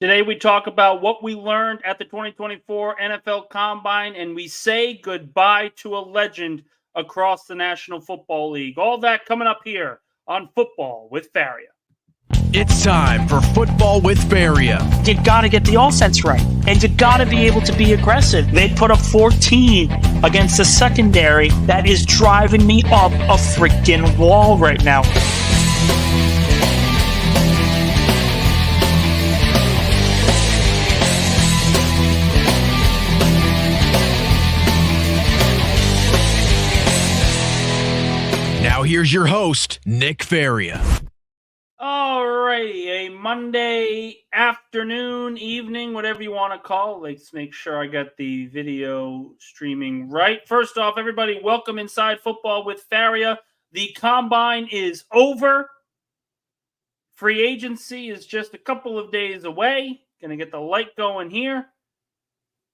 Today we talk about what we learned at the 2024 NFL Combine, and we say goodbye to a legend across the National Football League. All that coming up here on Football with Faria. It's time for Football with Faria. You got to get the offense right, and you got to be able to be aggressive. They put up 14 against the secondary. That is driving me up a freaking wall right now. Now here's your host, Nick Faria. Alrighty, a Monday afternoon, evening, whatever you want to call it. Let's make sure I got the video streaming right. First off, everybody, welcome inside Football with Faria. The Combine is over. Free agency is just a couple of days away. Gonna get the light going here.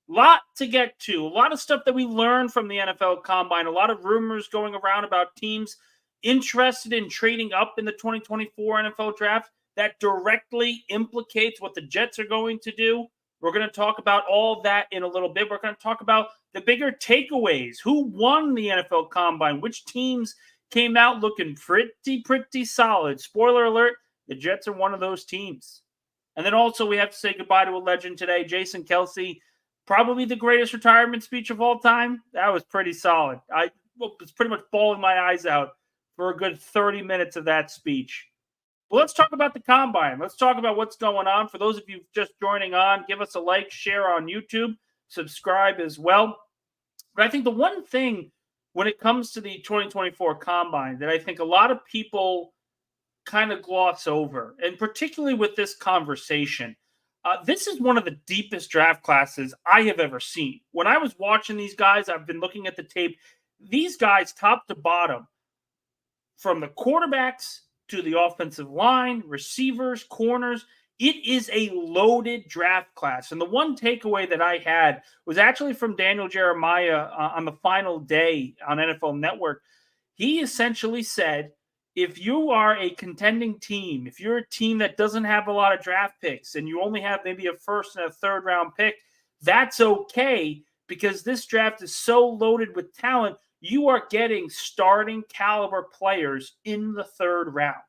Lot to get to. A lot of stuff that we learned from the NFL Combine. A lot of rumors going around about teams interested in trading up in the 2024 NFL Draft that directly implicates what the Jets are going to do. We're going to talk about all that in a little bit. We're going to talk about the bigger takeaways. Who won the NFL Combine? Which teams came out looking pretty solid? Spoiler alert, the Jets are one of those teams. And then also we have to say goodbye to a legend today, Jason Kelce. Probably the greatest retirement speech of all time. That was pretty solid. I was pretty much bawling my eyes out for a good 30 minutes of that speech. But let's talk about the Combine. Let's talk about what's going on. For those of you just joining on, give us a like, share on YouTube, subscribe as well. But I think the one thing when it comes to the 2024 Combine that I think a lot of people kind of gloss over, and particularly with this conversation, this is one of the deepest draft classes I have ever seen. When I was watching these guys, I've been looking at the tape. These guys, top to bottom, from the quarterbacks to the offensive line, receivers, corners, it is a loaded draft class. And the one takeaway that I had was actually from Daniel Jeremiah on the final day on NFL Network. He essentially said, if you are a contending team, if you're a team that doesn't have a lot of draft picks and you only have maybe a first and a third round pick, that's okay because this draft is so loaded with talent. You are getting starting caliber players in the third round.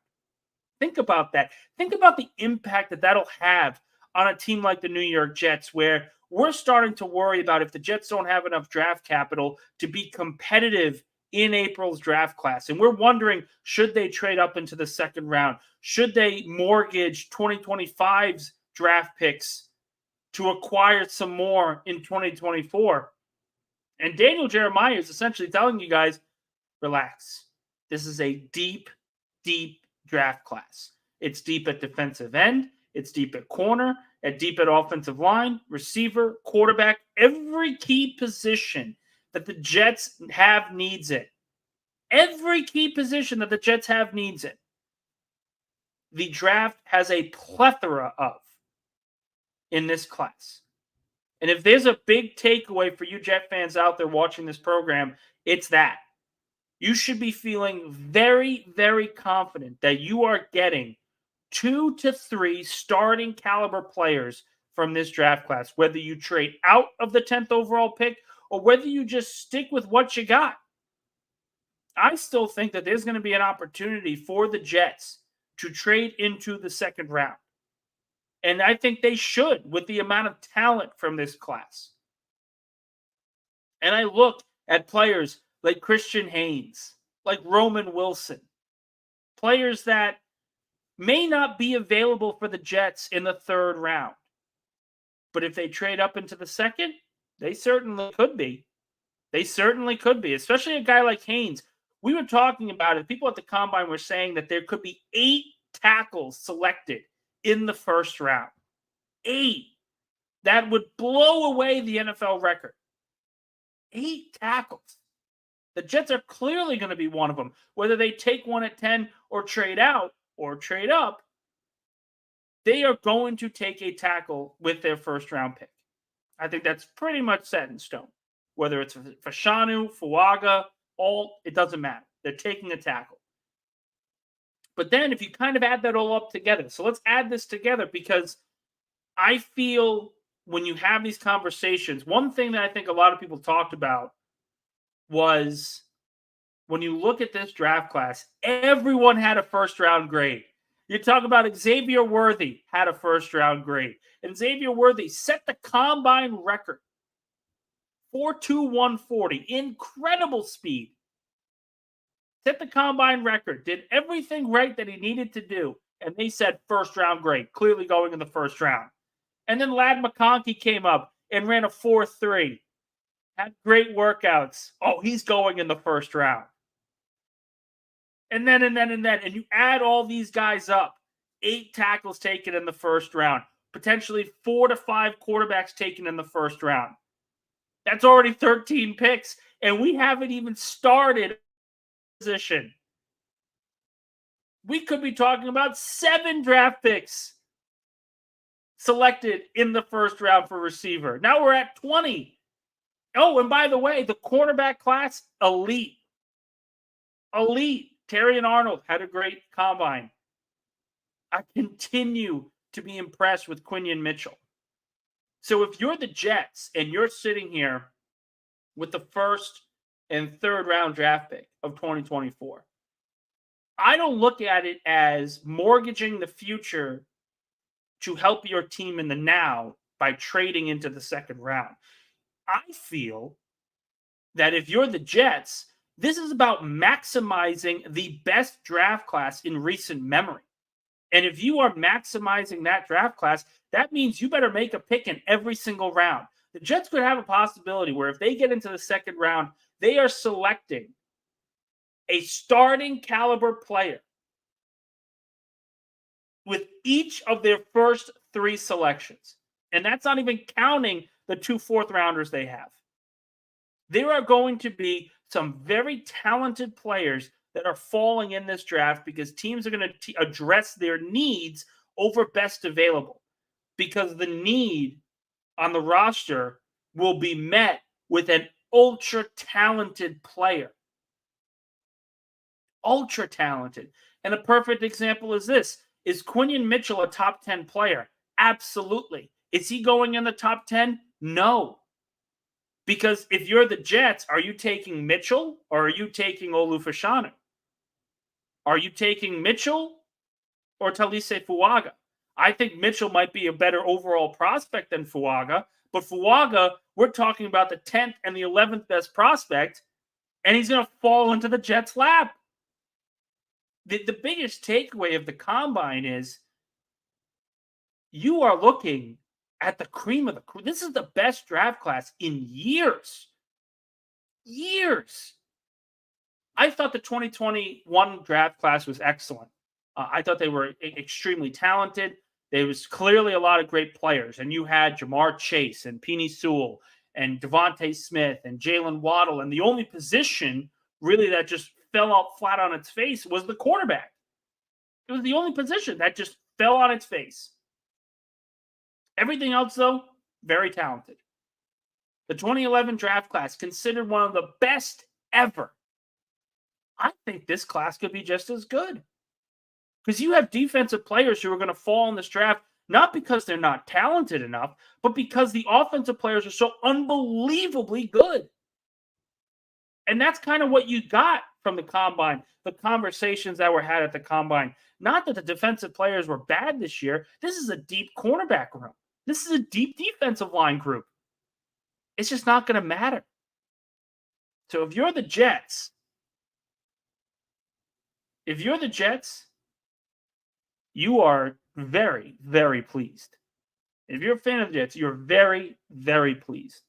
Think about that. Think about the impact that that'll have on a team like the New York Jets, where we're starting to worry about if the Jets don't have enough draft capital to be competitive in April's draft class. And we're wondering, should they trade up into the second round? Should they mortgage 2025's draft picks to acquire some more in 2024? And Daniel Jeremiah is essentially telling you guys, relax. This is a deep draft class. It's deep at defensive end. It's deep at corner, deep at offensive line, receiver, quarterback. Every key position that the Jets have needs it. Every key position that the Jets have needs it. The draft has a plethora of in this class. And if there's a big takeaway for you Jet fans out there watching this program, it's that. You should be feeling very confident that you are getting 2 to 3 starting caliber players from this draft class, whether you trade out of the 10th overall pick or whether you just stick with what you got. I still think that there's going to be an opportunity for the Jets to trade into the second round. And I think they should with the amount of talent from this class. And I look at players like Christian Haynes, like Roman Wilson, players that may not be available for the Jets in the third round. But if they trade up into the second, they certainly could be. They certainly could be, especially a guy like Haynes. We were talking about it. People at the Combine were saying that there could be 8 tackles selected in the first round. 8. That would blow away the NFL record. 8 tackles. The Jets are clearly going to be one of them. Whether they take one at 10 or trade out or trade up, they are going to take a tackle with their first round pick. I think that's pretty much set in stone. Whether it's Fashanu, Fuaga, it doesn't matter. They're taking a tackle. But then if you kind of add that all up together, so let's add this together because I feel when you have these conversations, one thing that I think a lot of people talked about was when you look at this draft class, everyone had a first round grade. You talk about Xavier Worthy had a first round grade. And Xavier Worthy set the combine record 4.2140. Incredible speed. Set the combine record. Did everything right that he needed to do. And they said first round grade, clearly going in the first round. And then Ladd McConkey came up and ran a 4.3. Had great workouts. Oh, he's going in the first round. And then. And you add all these guys up. 8 tackles taken in the first round. Potentially 4 to 5 quarterbacks taken in the first round. That's already 13 picks. And we haven't even started position. We could be talking about 7 draft picks selected in the first round for receiver. Now we're at 20. Oh, and by the way, the cornerback class, elite. Elite. Terrion Arnold had a great combine. I continue to be impressed with Quinion Mitchell. So if you're the Jets and you're sitting here with the first and third round draft pick of 2024, I don't look at it as mortgaging the future to help your team in the now by trading into the second round. I feel that if you're the Jets, this is about maximizing the best draft class in recent memory. And if you are maximizing that draft class, that means you better make a pick in every single round. The Jets could have a possibility where if they get into the second round, they are selecting a starting caliber player with each of their first 3 selections. And that's not even counting the 2 fourth rounders they have. There are going to be some very talented players that are falling in this draft because teams are going to address their needs over best available, because the need on the roster will be met with an ultra talented player. Ultra talented. And a perfect example is this. Is Quinion Mitchell a top 10 player? Absolutely. Is he going in the top 10? No. Because if you're the Jets, are you taking Mitchell or are you taking Olufashanu? Are you taking Mitchell or Talise Fuaga? I think Mitchell might be a better overall prospect than Fuaga, but Fuaga, we're talking about the 10th and the 11th best prospect, and he's going to fall into the Jets' lap. The biggest takeaway of the combine is you are looking at the cream of the cream. This is the best draft class in years. Years. I thought the 2021 draft class was excellent. I thought they were extremely talented. There was clearly a lot of great players. And you had Jamar Chase and Penei Sewell and Devontae Smith and Jalen Waddle. And the only position really that just fell out flat on its face was the quarterback. It was the only position that just fell on its face. Everything else, though, very talented. The 2011 draft class, considered one of the best ever. I think this class could be just as good. Because you have defensive players who are going to fall in this draft, not because they're not talented enough, but because the offensive players are so unbelievably good. And that's kind of what you got from the combine, the conversations that were had at the combine. Not that the defensive players were bad this year. This is a deep cornerback room. This is a deep defensive line group. It's just not going to matter. So if you're the Jets, you are very, very pleased. If you're a fan of the Jets, you're very, very pleased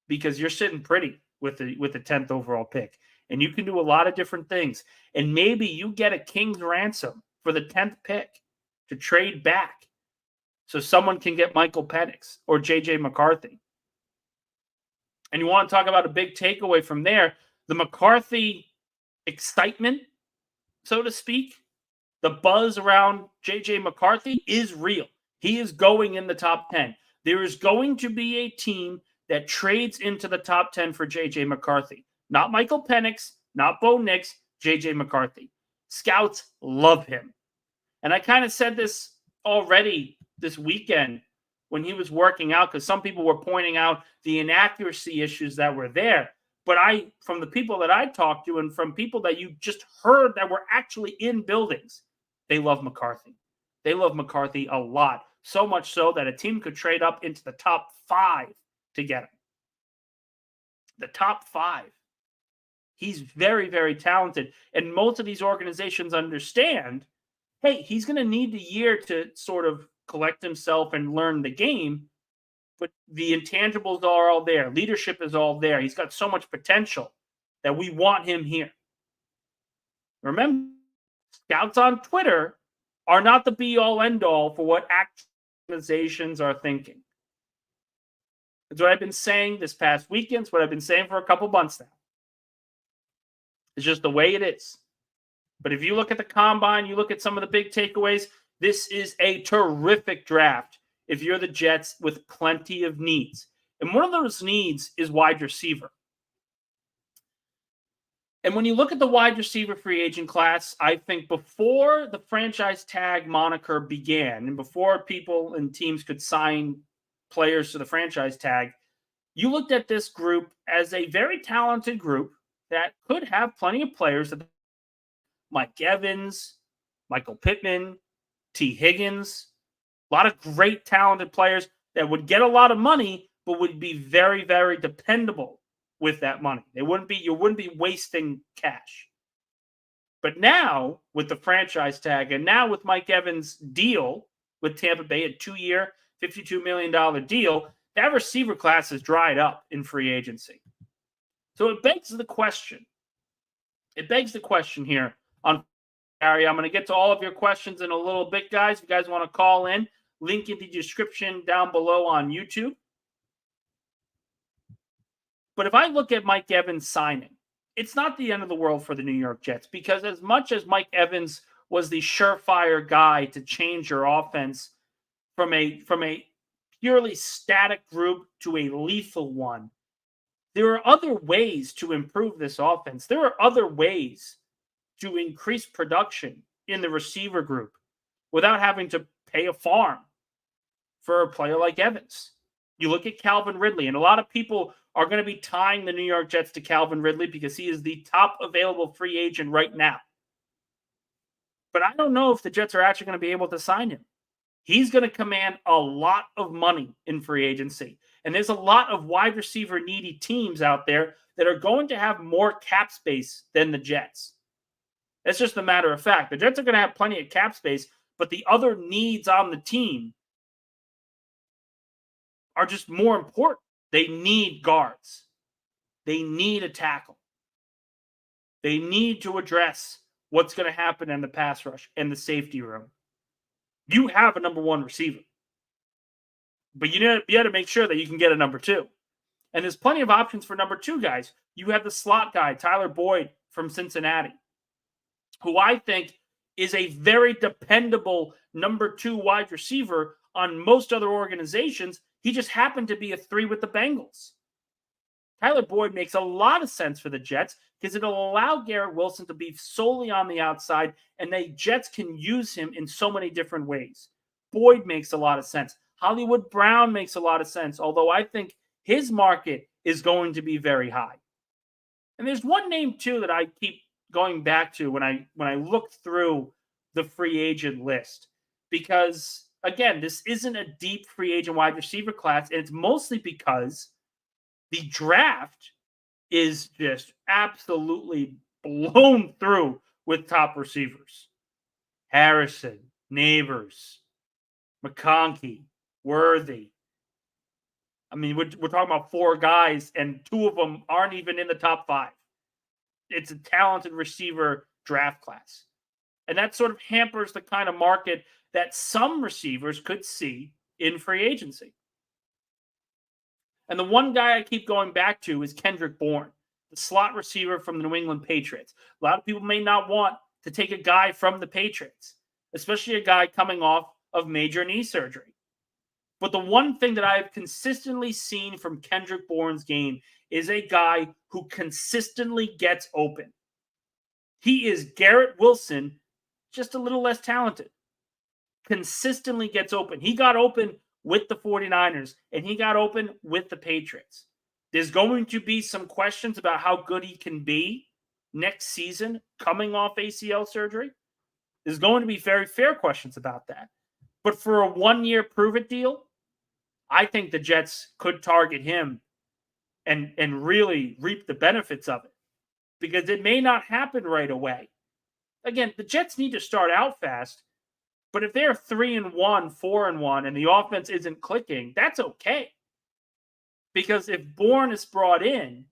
because you're sitting pretty with the 10th overall pick. And you can do a lot of different things. And maybe you get a king's ransom for the 10th pick to trade back so someone can get Michael Penix or J.J. McCarthy. And you want to talk about a big takeaway from there, the McCarthy excitement, so to speak, the buzz around J.J. McCarthy is real. He is going in the top 10. There is going to be a team that trades into the top 10 for J.J. McCarthy. Not Michael Penix, not Bo Nix, J.J. McCarthy. Scouts love him. And I kind of said this already this weekend when he was working out, because some people were pointing out the inaccuracy issues that were there. But from the people that I talked to and from people that you just heard that were actually in buildings, they love McCarthy. They love McCarthy a lot. So much so that a team could trade up into the top 5 to get him. The top 5. He's very, very talented. And most of these organizations understand, hey, he's going to need the year to sort of collect himself and learn the game. But the intangibles are all there. Leadership is all there. He's got so much potential that we want him here. Remember, scouts on Twitter are not the be-all, end-all for what organizations are thinking. It's what I've been saying this past weekend. It's what I've been saying for a couple months now. It's just the way it is. But if you look at the combine, you look at some of the big takeaways, this is a terrific draft if you're the Jets with plenty of needs. And one of those needs is wide receiver. And when you look at the wide receiver free agent class, I think before the franchise tag moniker began and before people and teams could sign players to the franchise tag, you looked at this group as a very talented group that could have plenty of players. Mike Evans, Michael Pittman, T. Higgins, a lot of great talented players that would get a lot of money, but would be very, very dependable with that money. You wouldn't be wasting cash. But now with the franchise tag and now with Mike Evans' deal with Tampa Bay, a 2-year, $52 million deal, that receiver class has dried up in free agency. So it begs the question. It begs the question here on Faria. I'm going to get to all of your questions in a little bit, guys. If you guys want to call in, link in the description down below on YouTube. But if I look at Mike Evans signing, it's not the end of the world for the New York Jets, because as much as Mike Evans was the surefire guy to change your offense from a purely static group to a lethal one, there are other ways to improve this offense. There are other ways to increase production in the receiver group without having to pay a farm for a player like Evans. You look at Calvin Ridley, and a lot of people are going to be tying the New York Jets to Calvin Ridley because he is the top available free agent right now. But I don't know if the Jets are actually going to be able to sign him. He's going to command a lot of money in free agency. And there's a lot of wide receiver needy teams out there that are going to have more cap space than the Jets. That's just a matter of fact. The Jets are going to have plenty of cap space, but the other needs on the team are just more important. They need guards. They need a tackle. They need to address what's going to happen in the pass rush and the safety room. You have a number 1 receiver, but you got to make sure that you can get a number 2. And there's plenty of options for number 2 guys. You have the slot guy, Tyler Boyd from Cincinnati, who I think is a very dependable number 2 wide receiver on most other organizations. He just happened to be a 3 with the Bengals. Tyler Boyd makes a lot of sense for the Jets because it'll allow Garrett Wilson to be solely on the outside, and the Jets can use him in so many different ways. Boyd makes a lot of sense. Hollywood Brown makes a lot of sense, although I think his market is going to be very high. And there's one name, too, that I keep going back to when I look through the free agent list, because again, this isn't a deep free agent wide receiver class, and it's mostly because the draft is just absolutely blown through with top receivers. Harrison, Neighbors, McConkey, Worthy. I mean, we're talking about 4 guys, and 2 of them aren't even in the top 5. It's a talented receiver draft class. And that sort of hampers the kind of market that some receivers could see in free agency. And the one guy I keep going back to is Kendrick Bourne, the slot receiver from the New England Patriots. A lot of people may not want to take a guy from the Patriots, especially a guy coming off of major knee surgery. But the one thing that I've consistently seen from Kendrick Bourne's game is a guy who consistently gets open. He is Garrett Wilson, just a little less talented. Consistently gets open. He got open with the 49ers, and he got open with the Patriots. There's going to be some questions about how good he can be next season coming off ACL surgery. There's going to be very fair questions about that. But for a 1-year prove-it deal, I think the Jets could target him and really reap the benefits of it, because it may not happen right away. Again, the Jets need to start out fast, but if they're 3-1, 4-1, and the offense isn't clicking, that's okay. Because if Bourne is brought in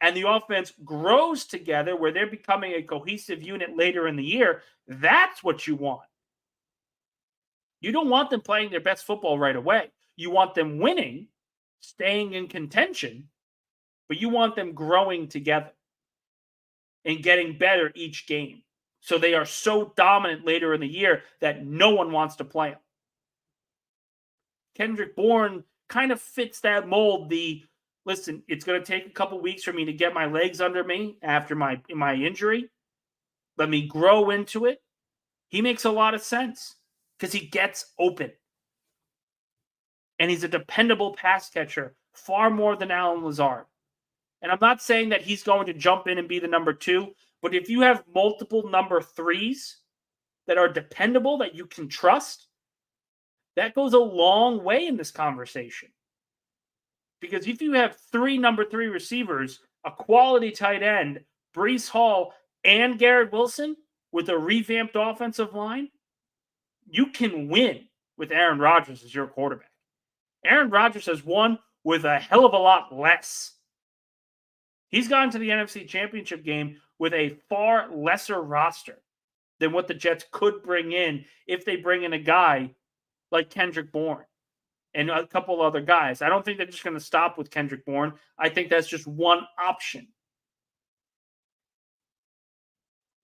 and the offense grows together where they're becoming a cohesive unit later in the year, that's what you want. You don't want them playing their best football right away. You want them winning, staying in contention, but you want them growing together and getting better each game. So they are so dominant later in the year that no one wants to play them. Kendrick Bourne kind of fits that mold. Listen, it's going to take a couple weeks for me to get my legs under me after my injury. Let me grow into it. He makes a lot of sense because he gets open. And he's a dependable pass catcher, far more than Allen Lazard. And I'm not saying that he's going to jump in and be the number 2, but if you have multiple number 3s that are dependable, that you can trust, that goes a long way in this conversation. Because if you have 3 number 3 receivers, a quality tight end, Breece Hall, and Garrett Wilson with a revamped offensive line, you can win with Aaron Rodgers as your quarterback. Aaron Rodgers has won with a hell of a lot less. He's gone to the NFC Championship game with a far lesser roster than what the Jets could bring in if they bring in a guy like Kendrick Bourne and a couple other guys. I don't think they're just going to stop with Kendrick Bourne. I think that's just one option.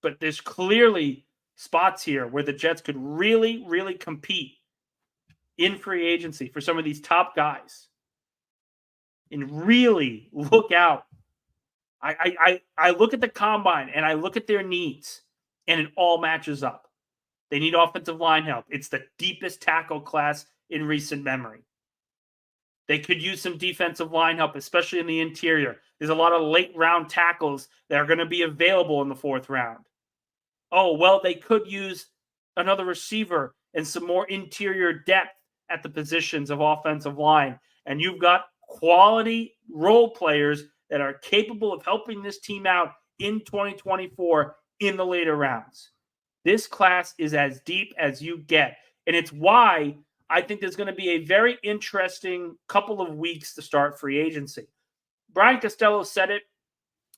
But there's clearly spots here where the Jets could really, really compete in free agency for some of these top guys and really look out. I look at the combine and I look at their needs and it all matches up. They need offensive line help. It's the deepest tackle class in recent memory. They could use some defensive line help, especially in the interior. There's a lot of late round tackles that are going to be available in the 4th round. Oh, well, they could use another receiver and some more interior depth at the positions of offensive line. And you've got quality role players that are capable of helping this team out in 2024 in the later rounds. This class is as deep as you get. And it's why I think there's going to be a very interesting couple of weeks to start free agency. Brian Costello said it.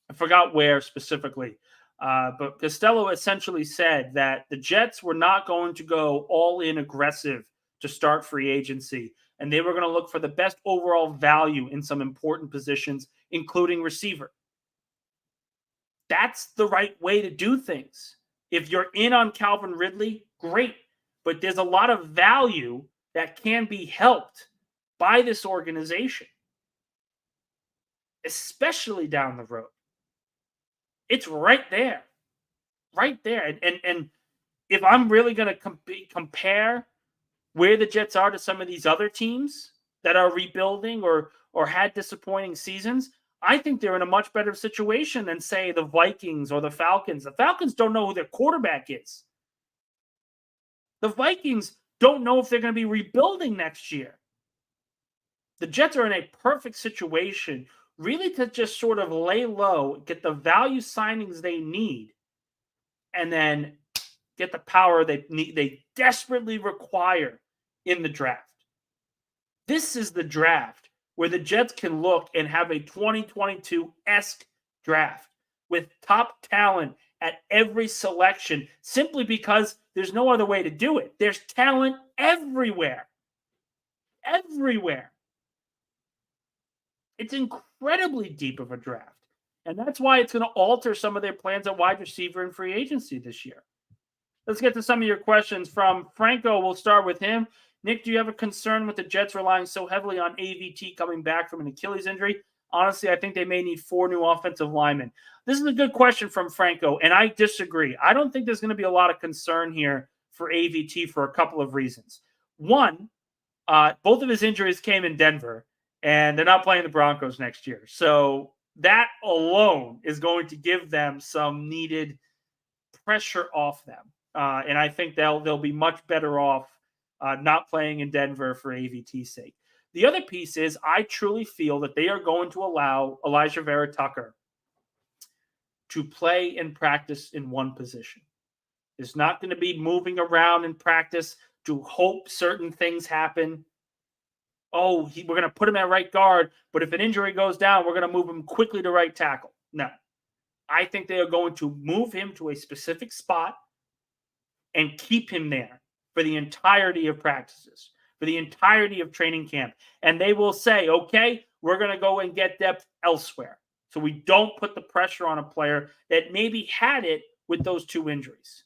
I forgot where specifically. But Costello essentially said that the Jets were not going to go all in aggressive to start free agency. And they were going to look for the best overall value in some important positions, including receiver. That's the right way to do things. If you're in on Calvin Ridley, great. But there's a lot of value that can be helped by this organization, especially down the road. It's right there. Right there. And if I'm really going to compare where the Jets are to some of these other teams that are rebuilding or had disappointing seasons, I think they're in a much better situation than, say, the Vikings or the Falcons. The Falcons don't know who their quarterback is. The Vikings don't know if they're going to be rebuilding next year. The Jets are in a perfect situation really to just sort of lay low, get the value signings they need, and then get the power they desperately require in the draft. This is the draft where the Jets can look and have a 2022-esque draft with top talent at every selection simply because there's no other way to do it. There's talent everywhere. Everywhere. It's incredibly deep of a draft. And that's why it's going to alter some of their plans at wide receiver and free agency this year. Let's get to some of your questions from Franco. We'll start with him. Nick, do you have a concern with the Jets relying so heavily on AVT coming back from an Achilles injury? Honestly, I think they may need 4 new offensive linemen. This is a good question from Franco, and I disagree. I don't think there's going to be a lot of concern here for AVT for a couple of reasons. One, Both of his injuries came in Denver, and they're not playing the Broncos next year. So that alone is going to give them some needed pressure off them. And I think they'll be much better off not playing in Denver for AVT's sake. The other piece is I truly feel that they are going to allow Elijah Vera Tucker to play and practice in one position. It's not going to be moving around in practice to hope certain things happen. We're going to put him at right guard, but if an injury goes down, we're going to move him quickly to right tackle. No. I think they are going to move him to a specific spot and keep him there for the entirety of practices, for the entirety of training camp. And they will say, okay, we're going to go and get depth elsewhere. So we don't put the pressure on a player that maybe had it with those two injuries.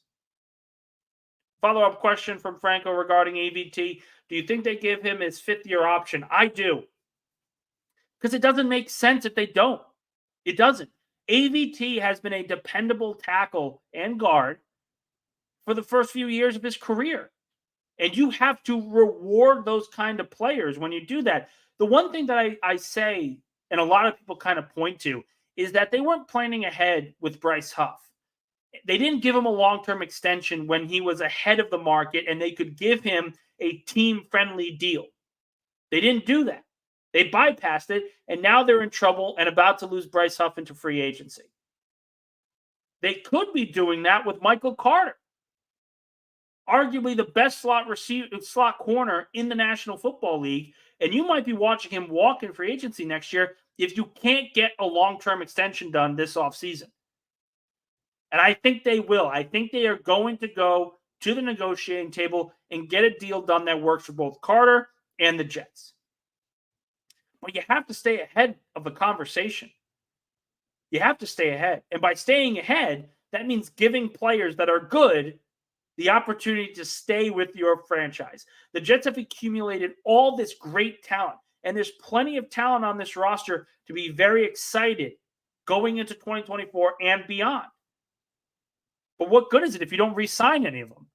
Follow-up question from Franco regarding AVT. Do you think they give him his fifth-year option? I do. Because it doesn't make sense if they don't. It doesn't. AVT has been a dependable tackle and guard for the first few years of his career. And you have to reward those kind of players when you do that. The one thing that I say, and a lot of people kind of point to, is that they weren't planning ahead with Bryce Huff. They didn't give him a long-term extension when he was ahead of the market and they could give him a team-friendly deal. They didn't do that. They bypassed it, and now they're in trouble and about to lose Bryce Huff into free agency. They could be doing that with Michael Carter, arguably the best slot corner in the National Football League, and you might be watching him walk in free agency next year if you can't get a long-term extension done this offseason. And I think they will. I think they are going to go to the negotiating table and get a deal done that works for both Carter and the Jets. But you have to stay ahead of the conversation. You have to stay ahead. And by staying ahead, that means giving players that are good the opportunity to stay with your franchise. The Jets have accumulated all this great talent, and there's plenty of talent on this roster to be very excited going into 2024 and beyond. But what good is it if you don't re-sign any of them?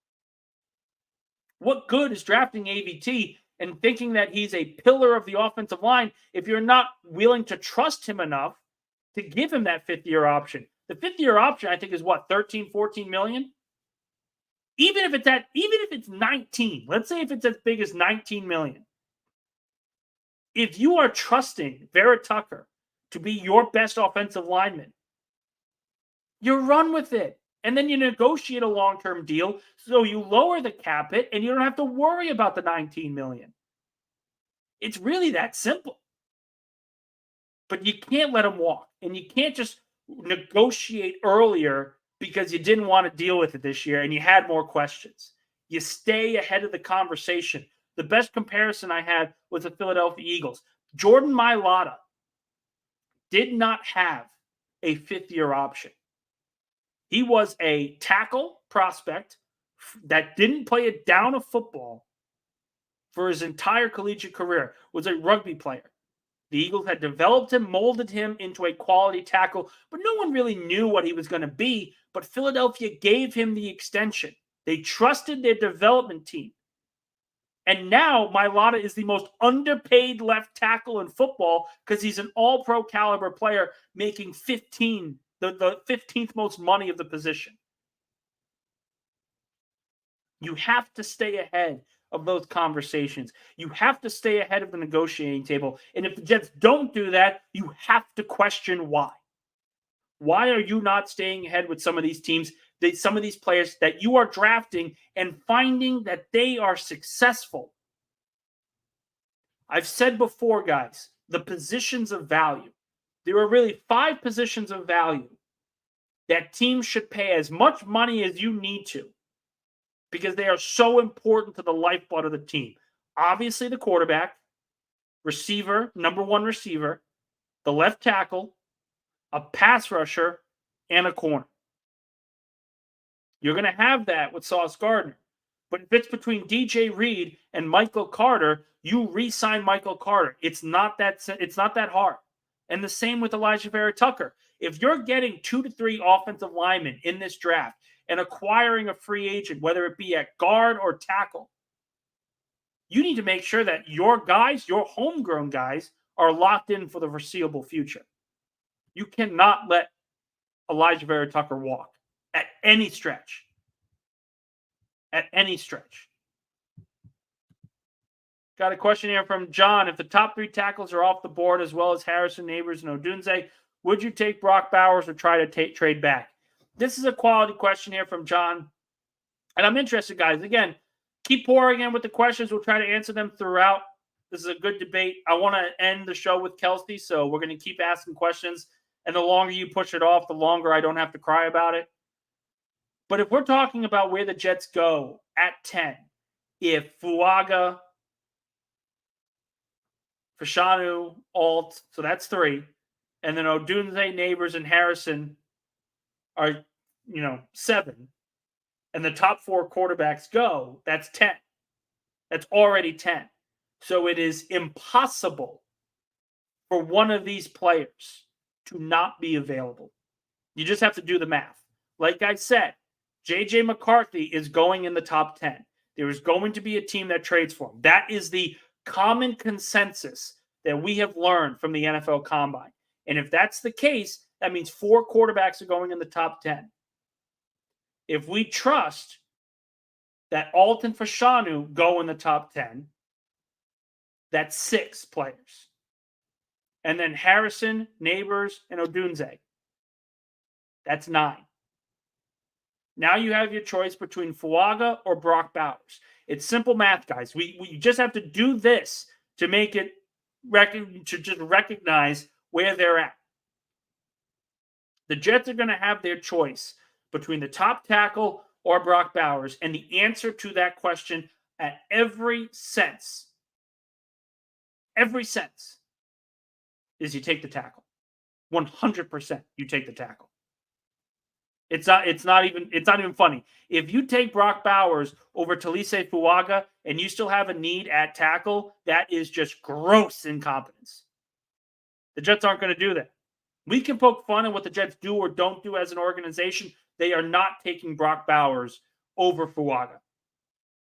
What good is drafting AVT and thinking that he's a pillar of the offensive line if you're not willing to trust him enough to give him that fifth-year option? The fifth-year option, I think, is what, 13, 14 million? Even if it's 19, let's say if it's as big as 19 million. If you are trusting Vera Tucker to be your best offensive lineman, you run with it. And then you negotiate a long-term deal so you lower the cap hit and you don't have to worry about the 19 million. It's really that simple. But you can't let him walk. And you can't just negotiate earlier because you didn't want to deal with it this year and you had more questions. You stay ahead of the conversation. The best comparison I had was the Philadelphia Eagles. Jordan Mailata did not have a fifth-year option. He was a tackle prospect that didn't play a down of football for his entire collegiate career, was a rugby player. The Eagles had developed him, molded him into a quality tackle, but no one really knew what he was going to be. But Philadelphia gave him the extension. They trusted their development team. And now Mailata is the most underpaid left tackle in football because he's an all-pro caliber player making the 15th most money of the position. You have to stay ahead of those conversations. You have to stay ahead of the negotiating table. And if the Jets don't do that, you have to question why. Why are you not staying ahead with some of these teams, some of these players that you are drafting and finding that they are successful? I've said before, guys, the positions of value. There are really 5 positions of value that teams should pay as much money as you need to because they are so important to the lifeblood of the team. Obviously, the quarterback, receiver, number 1 receiver, the left tackle, a pass rusher, and a corner. You're going to have that with Sauce Gardner. But if it's between DJ Reed and Michael Carter, you re-sign Michael Carter. It's not that hard. And the same with Elijah Vera Tucker. If you're getting 2 to 3 offensive linemen in this draft and acquiring a free agent, whether it be at guard or tackle, You need to make sure that your guys, your homegrown guys, are locked in for the foreseeable future. You cannot let Elijah Vera Tucker walk at any stretch. At any stretch. Got a question here from John. If the top 3 tackles are off the board, as well as Harrison, Neighbors, and Odunze, would you take Brock Bowers or try to trade back? This is a quality question here from John. And I'm interested, guys. Again, keep pouring in with the questions. We'll try to answer them throughout. This is a good debate. I want to end the show with Kelce, so we're going to keep asking questions. And the longer you push it off, the longer I don't have to cry about it. But if we're talking about where the Jets go at 10, if Fuaga, Fashanu, Alt, so that's 3, and then Odunze, Neighbors, and Harrison are, 7, and the top 4 quarterbacks go, that's 10. That's already 10. So it is impossible for one of these players to not be available. You just have to do the math. Like I said, J.J. McCarthy is going in the top 10. There is going to be a team that trades for him. That is the common consensus that we have learned from the NFL Combine. And if that's the case, that means 4 quarterbacks are going in the top 10. If we trust that Alt and Fashanu go in the top 10, that's 6 players. And then Harrison, Neighbors, and Odunze. That's 9. Now you have your choice between Fuaga or Brock Bowers. It's simple math, guys. We just have to do this to make it to just recognize where they're at. The Jets are going to have their choice between the top tackle or Brock Bowers, and the answer to that question at every sense is you take the tackle. 100% you take the tackle. It's not even funny. If you take Brock Bowers over Talise Fuaga and you still have a need at tackle, that is just gross incompetence. The Jets aren't going to do that. We can poke fun at what the Jets do or don't do as an organization. They are not taking Brock Bowers over Fuaga.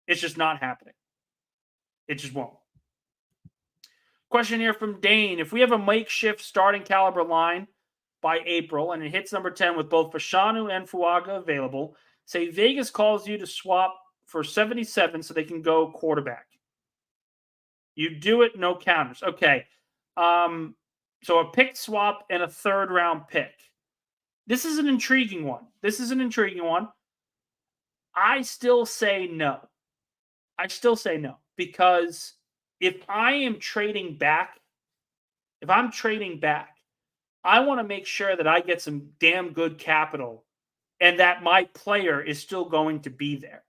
It's just not happening. It just won't. Question here from Dane. If we have a makeshift starting caliber line by April and it hits number 10 with both Fashanu and Fuaga available, say Vegas calls you to swap for 77 so they can go quarterback. You do it, no counters. Okay. So a pick swap and a 3rd round pick. This is an intriguing one. I still say no. Because if I'm trading back, I want to make sure that I get some damn good capital and that my player is still going to be there.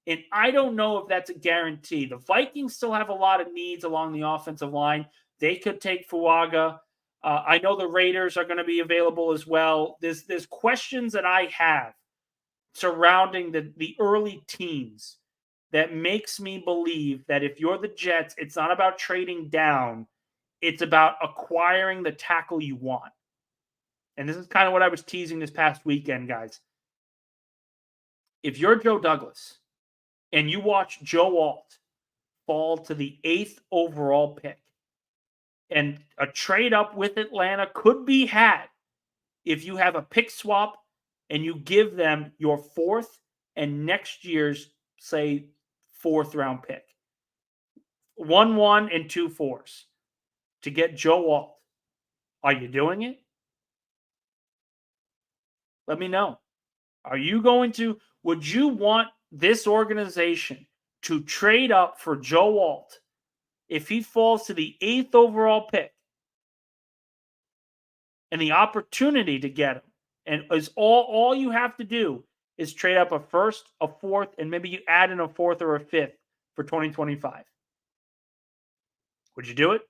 And I don't know if that's a guarantee. The Vikings still have a lot of needs along the offensive line. They could take Fuaga. I know the Raiders are going to be available as well. There's questions that I have surrounding the early teams that makes me believe that if you're the Jets, it's not about trading down. It's about acquiring the tackle you want. And this is kind of what I was teasing this past weekend, guys. If you're Joe Douglas and you watch Joe Alt fall to the 8th overall pick, and a trade up with Atlanta could be had if you have a pick swap and you give them your 4th and next year's, say, 4th round pick. 1 and 2 4s to get Joe Alt. Are you doing it? Let me know. Would you want this organization to trade up for Joe Alt if he falls to the 8th overall pick and the opportunity to get him, and is all you have to do is trade up a 1st, a 4th, and maybe you add in a 4th or a 5th for 2025? Would you do it?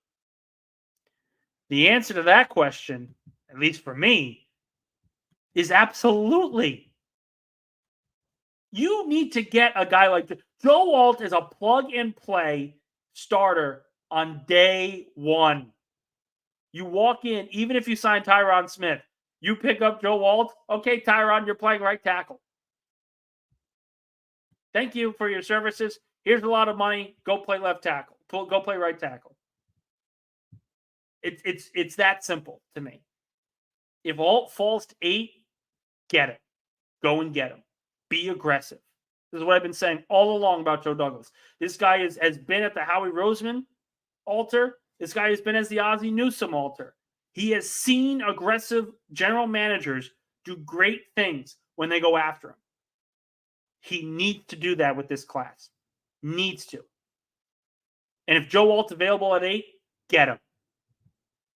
The answer to that question, at least for me, is absolutely. You need to get a guy like this. Joe Alt is a plug-and-play starter on day 1. You walk in, even if you sign Tyron Smith, you pick up Joe Alt. Okay, Tyron, you're playing right tackle. Thank you for your services. Here's a lot of money. Go play left tackle. Go play right tackle. It's that simple to me. If Alt falls to 8, get it. Go and get him. Be aggressive. This is what I've been saying all along about Joe Douglas. This guy has been at the Howie Roseman altar. This guy has been as the Ozzie Newsome altar. He has seen aggressive general managers do great things when they go after him. He needs to do that with this class. Needs to. And if Joe Alt's available at 8, get him.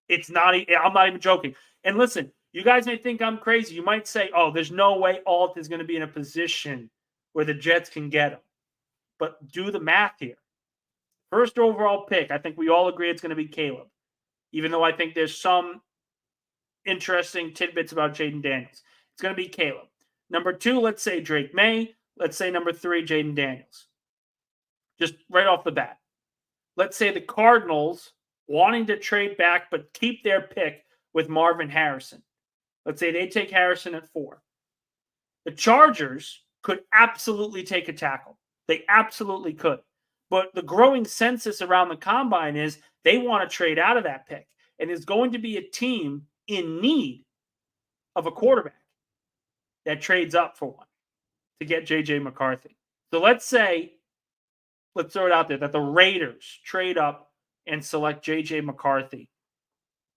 I'm not even joking. And listen, you guys may think I'm crazy. You might say, oh, there's no way Alt is going to be in a position where the Jets can get him. But do the math here. First overall pick, I think we all agree it's going to be Caleb. Even though I think there's some interesting tidbits about Jaden Daniels. It's going to be Caleb. Number 2, let's say Drake May. Let's say number 3, Jaden Daniels. Just right off the bat. Let's say the Cardinals wanting to trade back but keep their pick with Marvin Harrison. Let's say they take Harrison at 4. The Chargers could absolutely take a tackle. They absolutely could. But the growing census around the combine is they want to trade out of that pick. And there's going to be a team in need of a quarterback that trades up for one to get J.J. McCarthy. So let's throw it out there, that the Raiders trade up and select J.J. McCarthy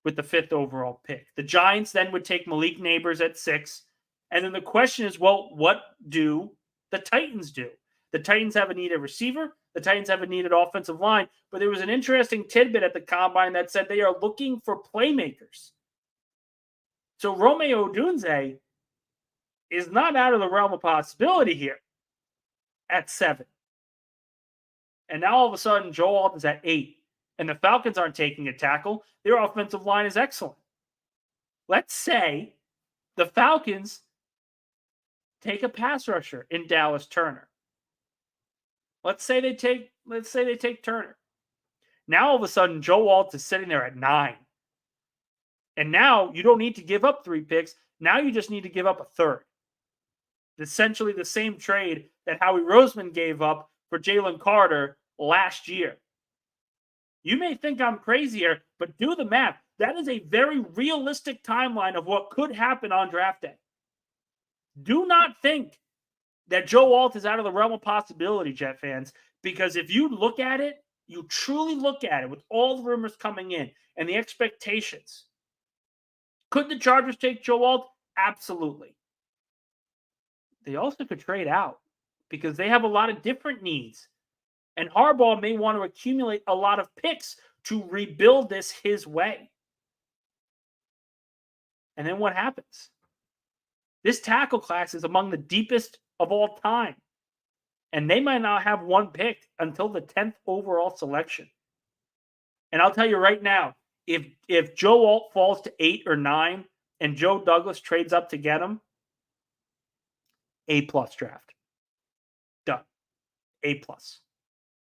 with the 5th overall pick. The Giants then would take Malik Neighbors at 6. And then the question is, well, what do the Titans do? The Titans have a need at receiver. The Titans have a need at offensive line. But there was an interesting tidbit at the combine that said they are looking for playmakers. So Romeo Odunze is not out of the realm of possibility here at 7. And now all of a sudden, Joe Alt is at 8. And the Falcons aren't taking a tackle. Their offensive line is excellent. Let's say the Falcons take a pass rusher in Dallas Turner. Let's say they take Turner. Now all of a sudden, Joe Alt is sitting there at 9. And now you don't need to give up 3 picks. Now you just need to give up a 3rd. Essentially the same trade that Howie Roseman gave up for Jalen Carter last year. You may think I'm crazy here, but do the math. That is a very realistic timeline of what could happen on draft day. Do not think that Joe Alt is out of the realm of possibility, Jet fans, because if you look at it, you truly look at it with all the rumors coming in and the expectations. Could the Chargers take Joe Alt? Absolutely. They also could trade out because they have a lot of different needs. And Harbaugh may want to accumulate a lot of picks to rebuild this his way. And then what happens? This tackle class is among the deepest of all time. And they might not have one pick until the 10th overall selection. And I'll tell you right now, if Joe Alt falls to 8 or 9 and Joe Douglas trades up to get him, A+ draft. Done. A+.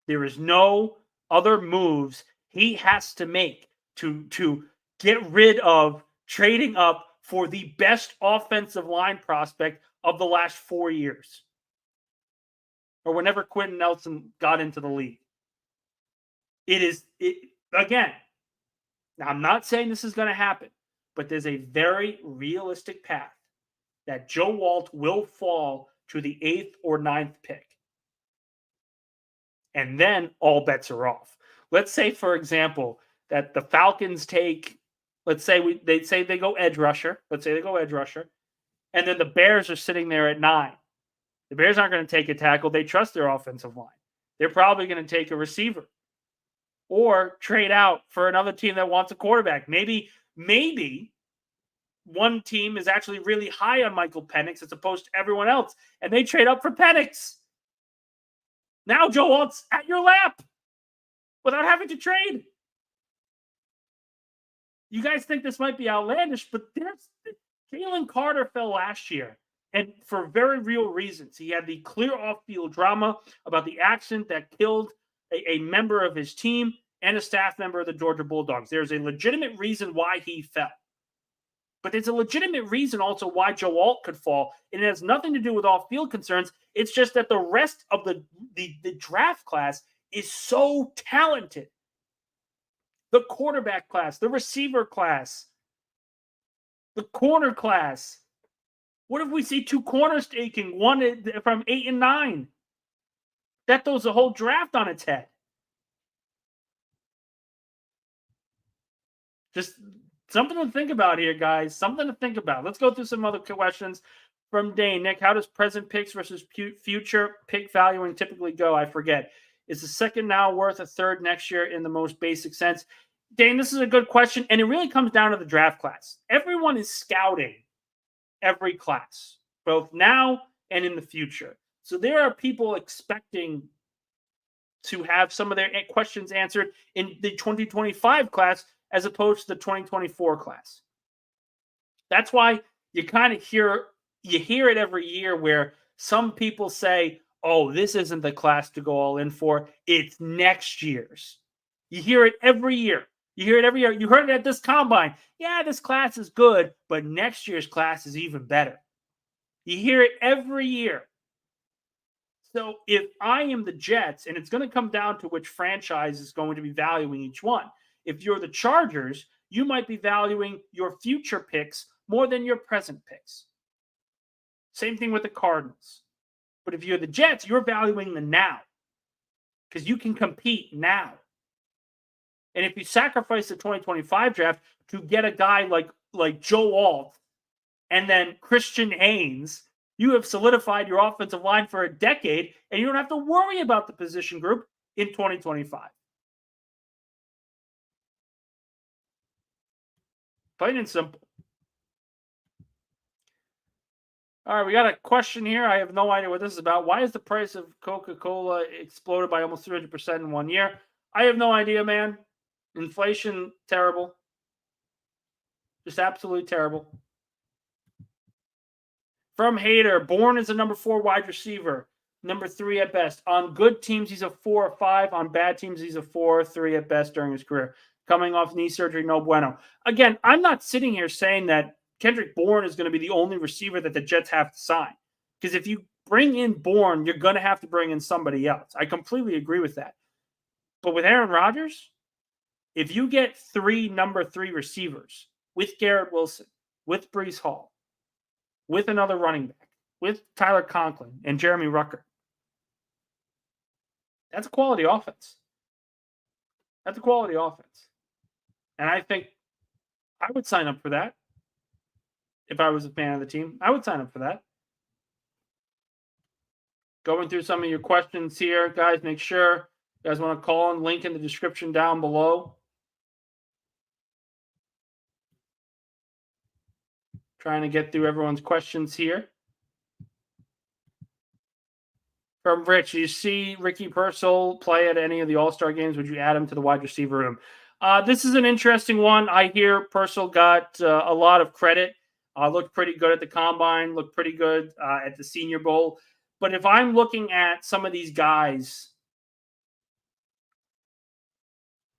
There is no other moves he has to make to get rid of trading up for the best offensive line prospect of the last 4 years. Or whenever Quentin Nelson got into the league. Again, now I'm not saying this is going to happen, but there's a very realistic path that Joe Alt will fall to the 8th or 9th pick. And then all bets are off. Let's say, for example, that the Falcons take, let's say they go edge rusher. Let's say they go edge rusher. And then the Bears are sitting there at 9. The Bears aren't going to take a tackle. They trust their offensive line. They're probably going to take a receiver or trade out for another team that wants a quarterback. Maybe one team is actually really high on Michael Penix as opposed to everyone else, and they trade up for Penix. Now Joe Alt's at your lap without having to trade. You guys think this might be outlandish, but Jalen Carter fell last year, and for very real reasons. He had the clear off-field drama about the accident that killed a member of his team and a staff member of the Georgia Bulldogs. There's a legitimate reason why he fell. But there's a legitimate reason also why Joe Alt could fall. And it has nothing to do with off-field concerns. It's just that the rest of the draft class is so talented. The quarterback class, the receiver class, the corner class. What if we see 2 corners taking, one from 8 and 9? That throws the whole draft on its head. Just something to think about here, guys. Something to think about. Let's go through some other questions from Dane. Nick, how does present picks versus future pick valuing typically go? I forget. Is the second now worth a third next year in the most basic sense? Dane, this is a good question, and it really comes down to the draft class. Everyone is scouting every class, both now and in the future. So there are people expecting to have some of their questions answered in the 2025 class as opposed to the 2024 class. That's why you kind of hear it every year where some people say, oh, this isn't the class to go all in for. It's next year's. You hear it every year. You hear it every year. You heard it at this combine. Yeah, this class is good, but next year's class is even better. You hear it every year. So if I am the Jets, and it's going to come down to which franchise is going to be valuing each one. If you're the Chargers, you might be valuing your future picks more than your present picks. Same thing with the Cardinals. But if you're the Jets, you're valuing the now because you can compete now. And if you sacrifice the 2025 draft to get a guy like Joe Alt and then Christian Haynes, you have solidified your offensive line for a decade, and you don't have to worry about the position group in 2025. Plain and simple. All right, we got a question here. I have no idea what this is about. Why is the price of Coca-Cola exploded by almost 300% in 1 year? I have no idea, man. Inflation, terrible. Just absolutely terrible. From Hater, Bourne is a number 4 wide receiver, number 3 at best. On good teams, he's a 4 or 5. On bad teams, he's a 4 or 3 at best during his career. Coming off knee surgery, no bueno. Again, I'm not sitting here saying that Kendrick Bourne is going to be the only receiver that the Jets have to sign. Because if you bring in Bourne, you're going to have to bring in somebody else. I completely agree with that. But with Aaron Rodgers, if you get 3 number 3 receivers with Garrett Wilson, with Breece Hall, with another running back, with Tyler Conklin and Jeremy Rucker, that's a quality offense. That's a quality offense. And I think I would sign up for that. If I was a fan of the team, I would sign up for that. Going through some of your questions here, guys, make sure you guys want to call in, link in the description down below. Trying to get through everyone's questions here. From Rich, you see Ricky Purcell play at any of the All-Star games? Would you add him to the wide receiver room? This is an interesting one. I hear Purcell got a lot of credit. Looked pretty good at the Combine. Looked pretty good at the Senior Bowl. But if I'm looking at some of these guys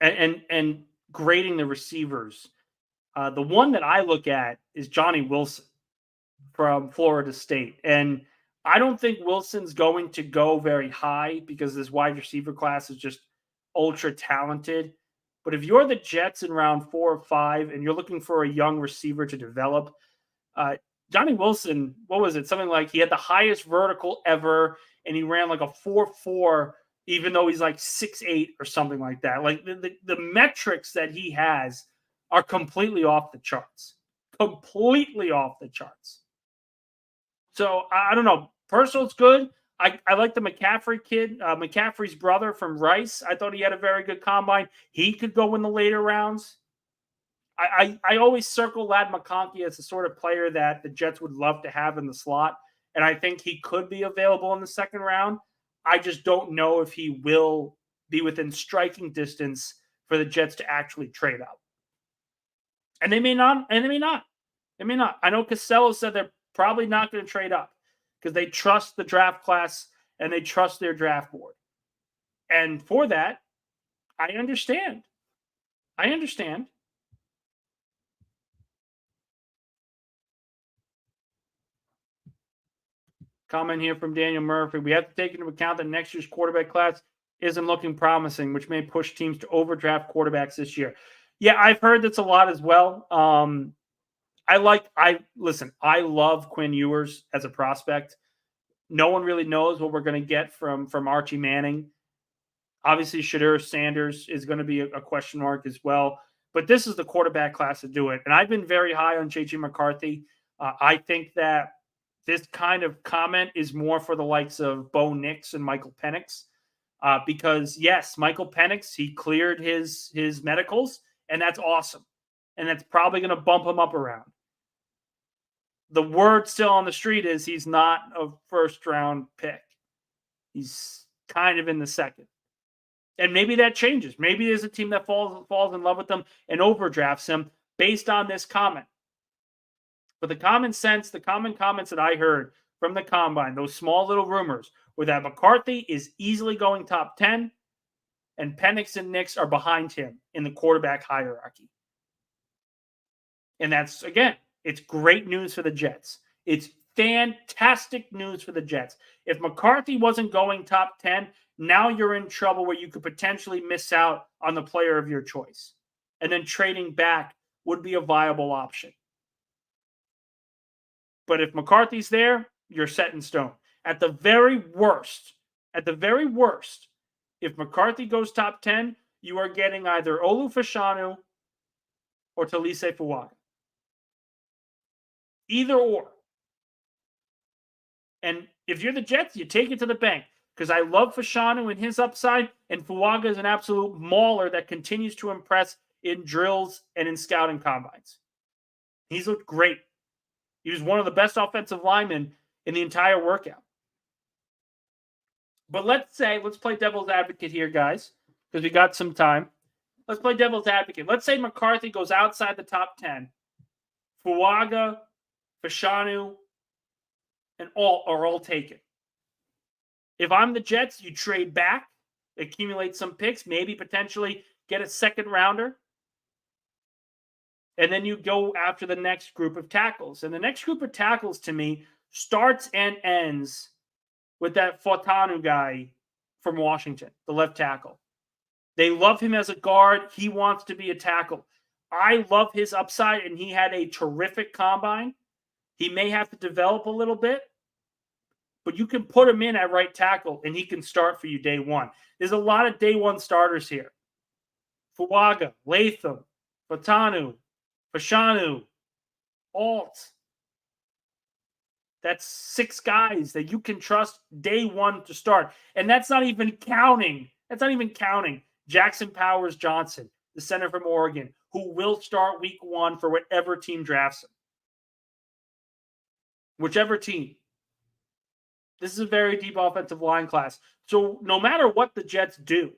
and grading the receivers, the one that I look at is Johnny Wilson from Florida State. And I don't think Wilson's going to go very high because this wide receiver class is just ultra talented. But if you're the Jets in round 4 or 5 and you're looking for a young receiver to develop, Johnny Wilson, what was it? Something like he had the highest vertical ever, and he ran like a 4.4, even though he's like 6'8" or something like that. Like the metrics that he has are completely off the charts. Completely off the charts. So I don't know. Purcell's good. I like the McCaffrey kid, McCaffrey's brother from Rice. I thought he had a very good combine. He could go in the later rounds. I always circle Ladd McConkey as the sort of player that the Jets would love to have in the slot. And I think he could be available in the second round. I just don't know if he will be within striking distance for the Jets to actually trade up. And they may not, and they may not. They may not. I know Costello said they're probably not going to trade up because they trust the draft class and they trust their draft board. And for that, I understand. Comment here from Daniel Murphy. We have to take into account that next year's quarterback class isn't looking promising, which may push teams to overdraft quarterbacks this year. Yeah, I've heard that's a lot as well. I love Quinn Ewers as a prospect. No one really knows what we're going to get from Archie Manning. Obviously, Shadur Sanders is going to be a question mark as well. But this is the quarterback class to do it. And I've been very high on J.J. McCarthy. I think that this kind of comment is more for the likes of Bo Nix and Michael Penix. Because, yes, Michael Penix, he cleared his medicals, and that's awesome. And that's probably going to bump him up around. The word still on the street is he's not a first-round pick. He's kind of in the second. And maybe that changes. Maybe there's a team that falls in love with him and overdrafts him based on this comment. But the common comments that I heard from the combine, those small little rumors, were that McCarthy is easily going top 10 and Penix and Nix are behind him in the quarterback hierarchy. And that's, again, it's great news for the Jets. It's fantastic news for the Jets. If McCarthy wasn't going top 10, now you're in trouble where you could potentially miss out on the player of your choice. And then trading back would be a viable option. But if McCarthy's there, you're set in stone. At the very worst, if McCarthy goes top 10, you are getting either Olu Fashanu or Talise Fuaga. Either or. And if you're the Jets, you take it to the bank. Because I love Fashanu and his upside, and Fuaga is an absolute mauler that continues to impress in drills and in scouting combines. He's looked great. He was one of the best offensive linemen in the entire workout. But let's play devil's advocate here, guys, because we got some time. Let's play devil's advocate. Let's say McCarthy goes outside the top 10. Fuaga, Fashanu, and all are all taken. If I'm the Jets, you trade back, accumulate some picks, maybe potentially get a second rounder. And then you go after the next group of tackles. And the next group of tackles, to me, starts and ends with that Fautanu guy from Washington, the left tackle. They love him as a guard. He wants to be a tackle. I love his upside, and he had a terrific combine. He may have to develop a little bit, but you can put him in at right tackle, and he can start for you day one. There's a lot of day one starters here. Fuaga, Latham, Fautanu, Fashanu, Alt. That's 6 guys that you can trust day one to start. And that's not even counting Jackson Powers Johnson, the center from Oregon, who will start week 1 for whatever team drafts him. Whichever team. This is a very deep offensive line class. So no matter what the Jets do,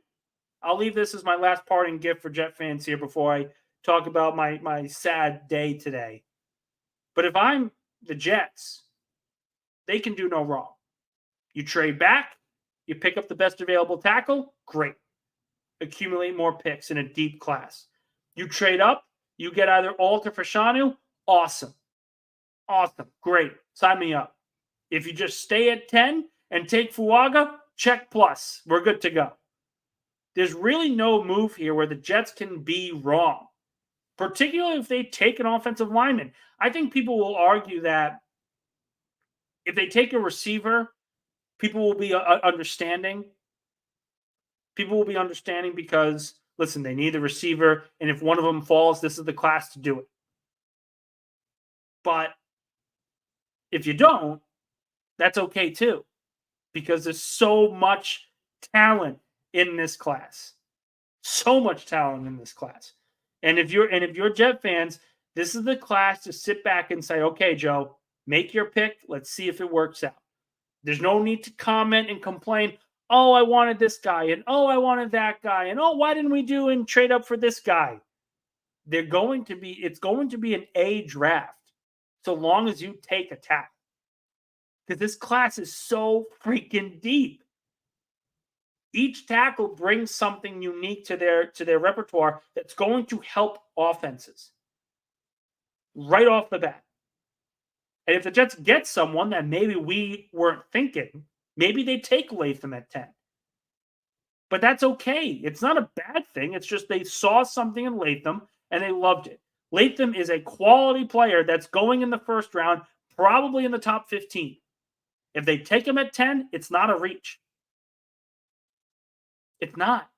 I'll leave this as my last parting gift for Jet fans here before I talk about my sad day today. But if I'm the Jets, they can do no wrong. You trade back, you pick up the best available tackle, great. Accumulate more picks in a deep class. You trade up, you get either Alt or Fashanu, awesome. Awesome, great, sign me up. If you just stay at 10 and take Fuaga, check plus, we're good to go. There's really no move here where the Jets can be wrong, particularly if they take an offensive lineman. I think people will argue that if they take a receiver, people will be understanding. People will be understanding because, listen, they need a receiver, and if one of them falls, this is the class to do it. But if you don't, that's okay too, because there's so much talent in this class. So much talent in this class. And if you're Jet fans, this is the class to sit back and say, okay, Joe, make your pick. Let's see if it works out. There's no need to comment and complain, oh, I wanted this guy, and oh, I wanted that guy, and oh, why didn't we do and trade up for this guy? It's going to be an A draft, so long as you take a tackle. Because this class is so freaking deep. Each tackle brings something unique to their repertoire that's going to help offenses right off the bat. And if the Jets get someone that maybe we weren't thinking, maybe they take Latham at 10. But that's okay. It's not a bad thing. It's just they saw something in Latham and they loved it. Latham is a quality player that's going in the first round, probably in the top 15. If they take him at 10, it's not a reach. It's not.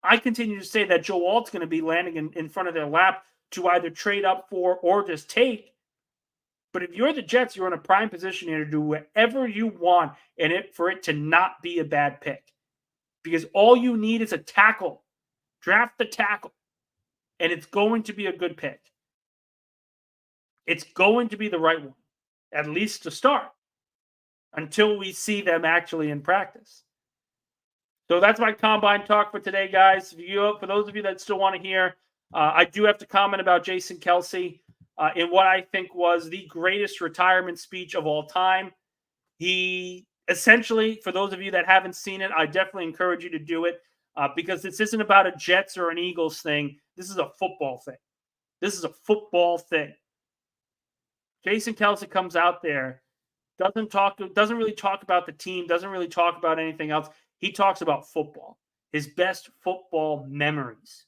I continue to say that Joe Alt's going to be landing in front of their lap to either trade up for or just take. But if you're the Jets, you're in a prime position here to do whatever you want for it to not be a bad pick. Because all you need is a tackle. Draft the tackle. And it's going to be a good pick. It's going to be the right one, at least to start, until we see them actually in practice. So that's my combine talk for today, guys. For those of you that still want to hear, I do have to comment about Jason Kelce in what I think was the greatest retirement speech of all time. He essentially, for those of you that haven't seen it, I definitely encourage you to do it because this isn't about a Jets or an Eagles thing. This is a football thing. This is a football thing. Jason Kelce comes out there, doesn't really talk about the team, doesn't really talk about anything else. He talks about football, his best football memories.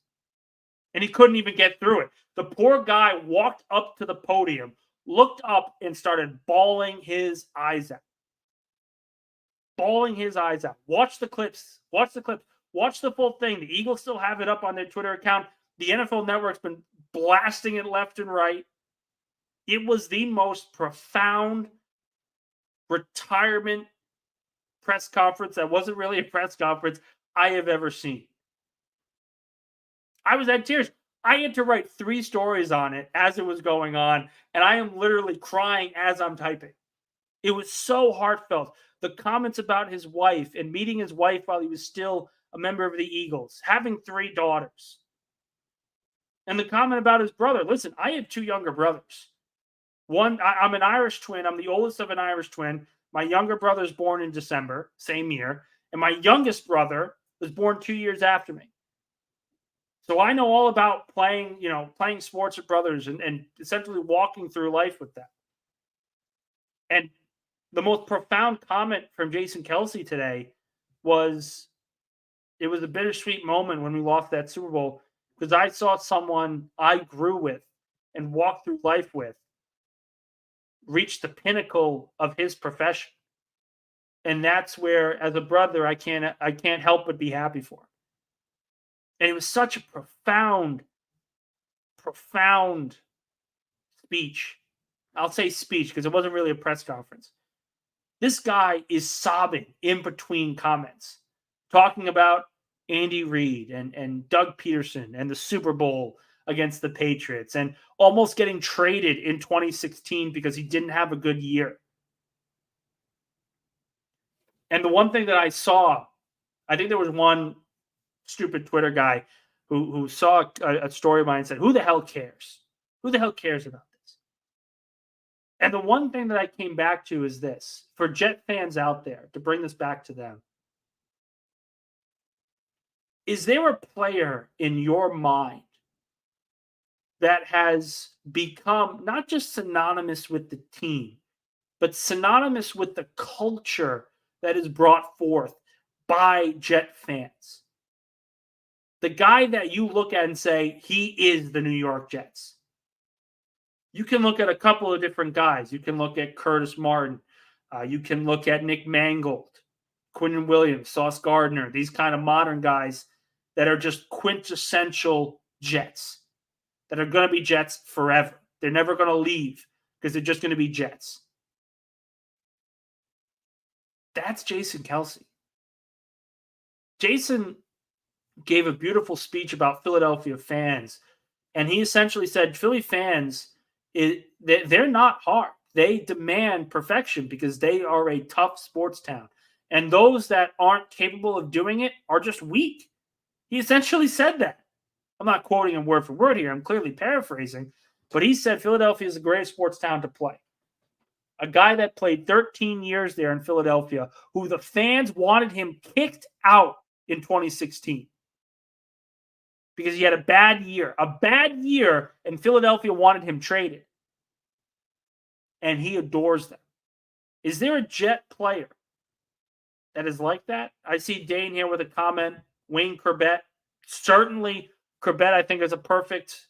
And he couldn't even get through it. The poor guy walked up to the podium, looked up, and started bawling his eyes out. Bawling his eyes out. Watch the clips. Watch the clips. Watch the full thing. The Eagles still have it up on their Twitter account. The NFL Network's been blasting it left and right. It was the most profound retirement press conference that wasn't really a press conference I have ever seen. I was at tears. I had to write 3 stories on it as it was going on, and I am literally crying as I'm typing. It was so heartfelt. The comments about his wife and meeting his wife while he was still a member of the Eagles, having 3 daughters. And the comment about his brother. Listen, I have 2 younger brothers. I'm an Irish twin. I'm the oldest of an Irish twin. My younger brother is born in December, same year. And my youngest brother was born 2 years after me. So I know all about playing sports with brothers and essentially walking through life with them. And the most profound comment from Jason Kelce today was, it was a bittersweet moment when we lost that Super Bowl because I saw someone I grew with and walked through life with reach the pinnacle of his profession. And that's where, as a brother, I can't help but be happy for him. And it was such a profound speech. I'll say speech because it wasn't really a press conference. This guy is sobbing in between comments, talking about Andy Reid and Doug Peterson and the Super Bowl against the Patriots and almost getting traded in 2016 because he didn't have a good year. And the one thing that I saw, I think there was one stupid Twitter guy who saw a story of mine and said, who the hell cares? Who the hell cares about this? And the one thing that I came back to is this, for Jet fans out there, to bring this back to them. Is there a player in your mind that has become not just synonymous with the team, but synonymous with the culture that is brought forth by Jet fans? The guy that you look at and say, he is the New York Jets. You can look at a couple of different guys. You can look at Curtis Martin. You can look at Nick Mangold, Quinnen Williams, Sauce Gardner, these kind of modern guys that are just quintessential Jets, that are going to be Jets forever. They're never going to leave because they're just going to be Jets. That's Jason Kelce. Jason gave a beautiful speech about Philadelphia fans, and he essentially said Philly fans, they're not hard. They demand perfection because they are a tough sports town. And those that aren't capable of doing it are just weak. He essentially said that. I'm not quoting him word for word here. I'm clearly paraphrasing. But he said Philadelphia is the greatest sports town to play. A guy that played 13 years there in Philadelphia, who the fans wanted him kicked out in 2016. Because he had a bad year. A bad year, and Philadelphia wanted him traded. and he adores them. Is there a Jet player that is like that? I see Dane here with a comment. Wayne Corbett. Certainly, Corbett, I think, is a perfect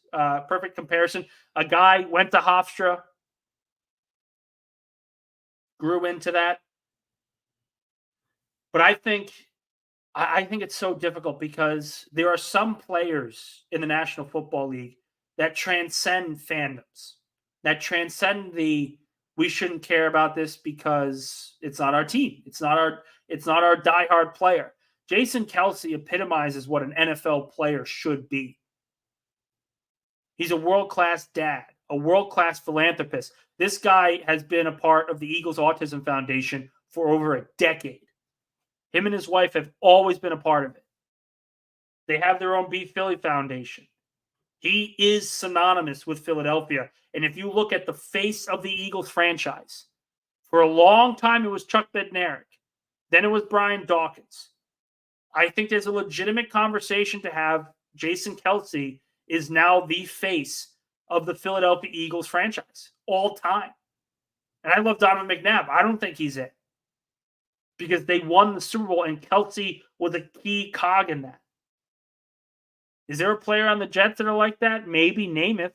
comparison. A guy went to Hofstra, grew into that. But I think it's so difficult because there are some players in the National Football League that transcend fandoms, that transcend the we shouldn't care about this because it's not our team. It's not our diehard player. Jason Kelce epitomizes what an NFL player should be. He's a world-class dad, a world-class philanthropist. This guy has been a part of the Eagles Autism Foundation for over a decade. Him and his wife have always been a part of it. They have their own Beat Philly Foundation. He is synonymous with Philadelphia. And if you look at the face of the Eagles franchise, for a long time it was Chuck Bednarik. Then it was Brian Dawkins. I think there's a legitimate conversation to have. Jason Kelce is now the face of the Philadelphia Eagles franchise all time. And I love Donovan McNabb. I don't think he's it. Because they won the Super Bowl and Kelce was a key cog in that. Is there a player on the Jets that are like that? Maybe, name it.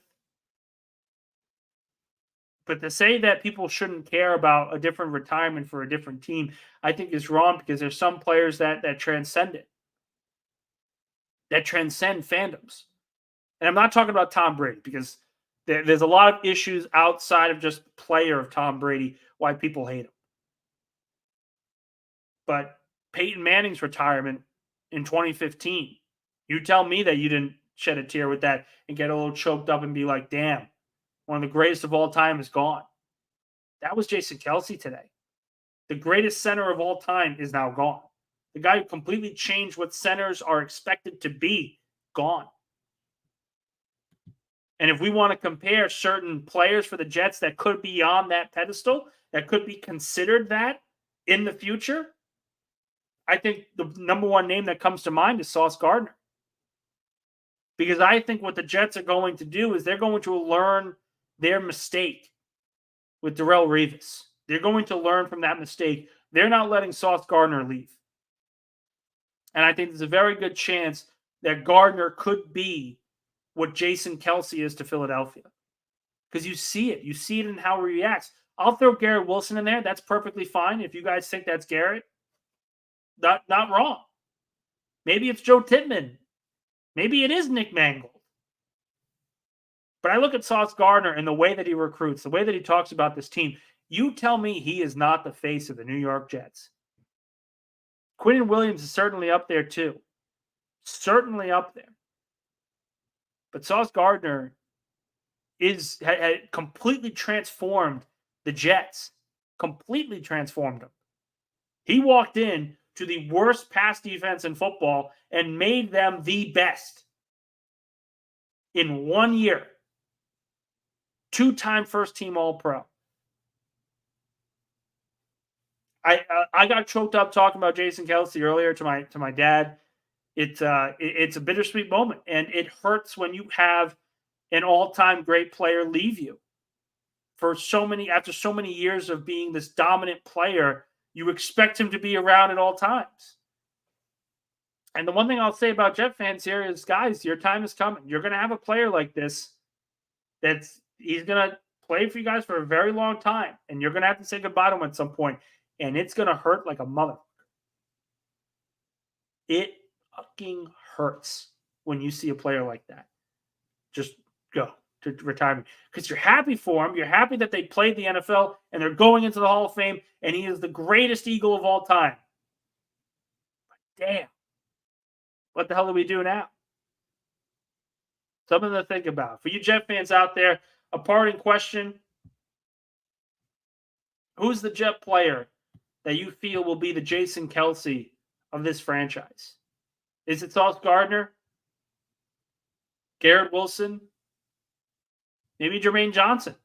But to say that people shouldn't care about a different retirement for a different team, I think is wrong because there's some players that transcend it. That transcend fandoms. And I'm not talking about Tom Brady because there's a lot of issues outside of just the player of Tom Brady why people hate him. But Peyton Manning's retirement in 2015, you tell me that you didn't shed a tear with that and get a little choked up and be like, damn, one of the greatest of all time is gone. That was Jason Kelce today. The greatest center of all time is now gone. The guy who completely changed what centers are expected to be, gone. And if we want to compare certain players for the Jets that could be on that pedestal, that could be considered that in the future, I think the number one name that comes to mind is Sauce Gardner. Because I think what the Jets are going to do is they're going to learn their mistake with Darrelle Revis. They're going to learn from that mistake. They're not letting Sauce Gardner leave. And I think there's a very good chance that Gardner could be what Jason Kelce is to Philadelphia. Because you see it. You see it in how he reacts. I'll throw Garrett Wilson in there. That's perfectly fine. If you guys think that's Garrett, not wrong. Maybe it's Joe Tittman. Maybe it is Nick Mangold. But I look at Sauce Gardner and the way that he recruits, the way that he talks about this team. You tell me he is not the face of the New York Jets. Quinnen Williams is certainly up there too. Certainly up there. But Sauce Gardner had completely transformed the Jets. Completely transformed them. He walked in to the worst pass defense in football and made them the best in 1 year. 2-time first-team All-Pro. I got choked up talking about Jason Kelce earlier to my dad. It's a bittersweet moment, and it hurts when you have an all-time great player leave you after so many years of being this dominant player. You expect him to be around at all times. And the one thing I'll say about Jet fans here is, guys, your time is coming. You're going to have a player like this he's going to play for you guys for a very long time, and you're going to have to say goodbye to him at some point, and it's going to hurt like a mother. It fucking hurts when you see a player like that just go to retirement because you're happy for him. You're happy that they played the NFL and they're going into the Hall of Fame, and he is the greatest Eagle of all time. But damn, what the hell do we do now? Something to think about. For you Jet fans out there, a parting question. Who's the Jet player that you feel will be the Jason Kelce of this franchise? Is it Sauce Gardner? Garrett Wilson? Maybe Jermaine Johnson?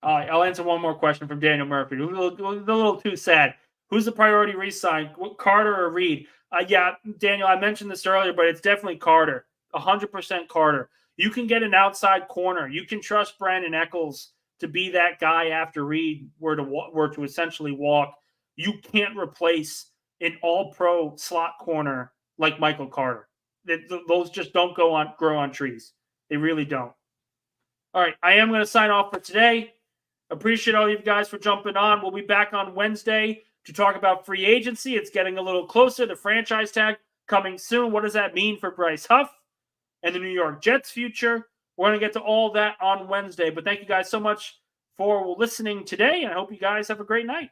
All right, I'll answer one more question from Daniel Murphy. A little too sad. Who's the priority re-sign, Carter or Reed? Yeah, Daniel, I mentioned this earlier, but it's definitely Carter. 100% Carter. You can get an outside corner. You can trust Brandon Eccles to be that guy after Reed were to essentially walk. You can't replace an all-pro slot corner like Michael Carter. Those just don't grow on trees. They really don't. All right, I am going to sign off for today. Appreciate all you guys for jumping on. We'll be back on Wednesday to talk about free agency. It's getting a little closer. The franchise tag coming soon. What does that mean for Bryce Huff and the New York Jets' future? We're going to get to all that on Wednesday. But thank you guys so much for listening today, and I hope you guys have a great night.